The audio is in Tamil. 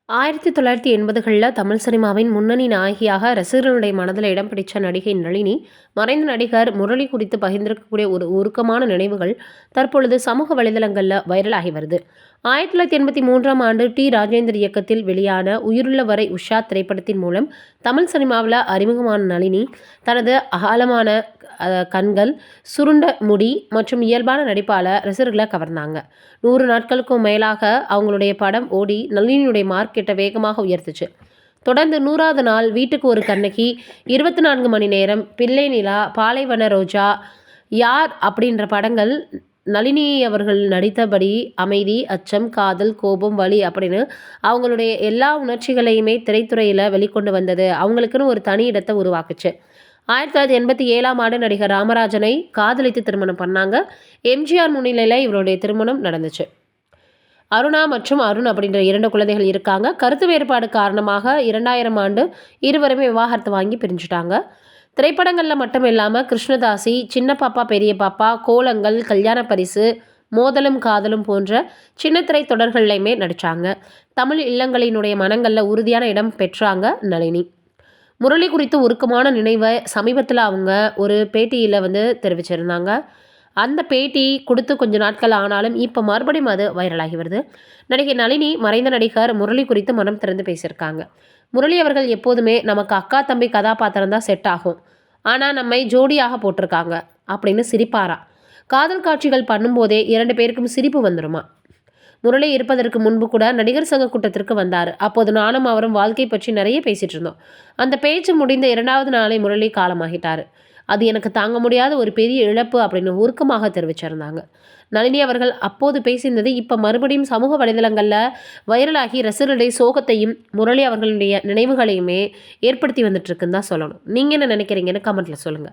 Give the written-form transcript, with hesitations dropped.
1980களில் தமிழ் சினிமாவின் முன்னணி நாயகியாக ரசிகர்களுடைய மனதில் இடம் பிடித்த நடிகை நளினி, மறைந்த நடிகர் முரளி குறித்து பகிர்ந்திருக்கக்கூடிய ஒரு உருக்கமான நினைவுகள் தற்பொழுது சமூக வலைதளங்களில் வைரலாகி வருது. 1983ஆம் ஆண்டு டி. ராஜேந்தர் இயக்கத்தில் வெளியான உயிருள்ள வரை உஷா திரைப்படத்தின் மூலம் தமிழ் சினிமாவில் அறிமுகமான நளினி, தனது அகலமான கண்கள், சுருண்ட முடி மற்றும் இயல்பான நடிப்பால் ரசிகர்களை கவர்ந்தாங்க. 100 நாட்களுக்கும் மேலாக அவங்களுடைய படம் ஓடி நளினியுடைய மார்க்கெட்டை வேகமாக உயர்த்துச்சு. தொடர்ந்து 100வது நாள், வீட்டுக்கு ஒரு கண்ணகி, 24 மணி நேரம், பிள்ளை நிலா, பாலைவன ரோஜா, யார் அப்படின்ற படங்கள் நளினி அவர்கள் நடித்தபடி அமைதி, அச்சம், காதல், கோபம், வலி அப்படின்னு அவங்களுடைய எல்லா உணர்ச்சிகளையுமே திரைத்துறையில் வெளிக்கொண்டு வந்தது. அவங்களுக்குன்னு ஒரு தனி இடத்தை உருவாக்குச்சு. 1987ஆம் ஆண்டு நடிகர் ராமராஜனை காதலித்து திருமணம் பண்ணாங்க. எம்ஜிஆர் முன்னிலையில் இவருடைய திருமணம் நடந்துச்சு. அருணா மற்றும் அருண் அப்படின்ற 2 குழந்தைகள் இருக்காங்க. கருத்து வேறுபாடு காரணமாக 2000ஆம் ஆண்டு இருவருமே விவாகரத்து வாங்கி பிரிஞ்சுட்டாங்க. திரைப்படங்களில் மட்டும் இல்லாமல் கிருஷ்ணதாசி, சின்ன பாப்பா பெரிய பாப்பா, கோலங்கள், கல்யாண பரிசு, மோதலும் காதலும் போன்ற சின்னத்திரை தொடர்கள்லையுமே நடித்தாங்க. தமிழ் இல்லங்களினுடைய மனங்களில் உறுதியான இடம் பெற்றாங்க நளினி. முரளி குறித்து உருக்கமான நினைவை சமீபத்தில் அவங்க ஒரு பேட்டியில் தெரிவிச்சிருந்தாங்க. அந்த பேட்டி கொடுத்து கொஞ்ச நாட்கள் ஆனாலும் இப்போ மறுபடியும் அது வைரலாகி வருது. நடிகை நளினி மறைந்த நடிகர் முரளி குறித்து மனம் திறந்து பேசியிருக்காங்க. முரளி அவர்கள் எப்போதுமே நமக்கு அக்கா தம்பி கதாபாத்திரம் தான் செட் ஆகும், ஆனால் நம்மை ஜோடியாக போட்டிருக்காங்க அப்படின்னு சிரிப்பாரா. காதல் காட்சிகள் பண்ணும்போதே 2 பேருக்கும் சிரிப்பு வந்துருமா. முரளி இருப்பதற்கு முன்பு கூட நடிகர் சங்க கூட்டத்திற்கு வந்தார். அப்போது நானும் அவரும் வாழ்க்கை பற்றி நிறைய பேசிட்டு இருந்தோம். அந்த பேச்சு முடிந்த 2வது நாளை முரளி காலமாகிட்டார். அது எனக்கு தாங்க முடியாத ஒரு பெரிய இழப்பு அப்படின்னு உருக்கமாக தெரிவிச்சிருந்தாங்க. நளினி அவர்கள் அப்போது பேசியிருந்தது இப்போ மறுபடியும் சமூக வலைதளங்களில் வைரலாகி ரசிகர்களுடைய சோகத்தையும் முரளி அவர்களுடைய நினைவுகளையுமே ஏற்படுத்தி வந்துட்டு இருக்குன்னு தான் சொல்லணும். நீங்கள் என்ன நினைக்கிறீங்கன்னு கமெண்ட்டில் சொல்லுங்கள்.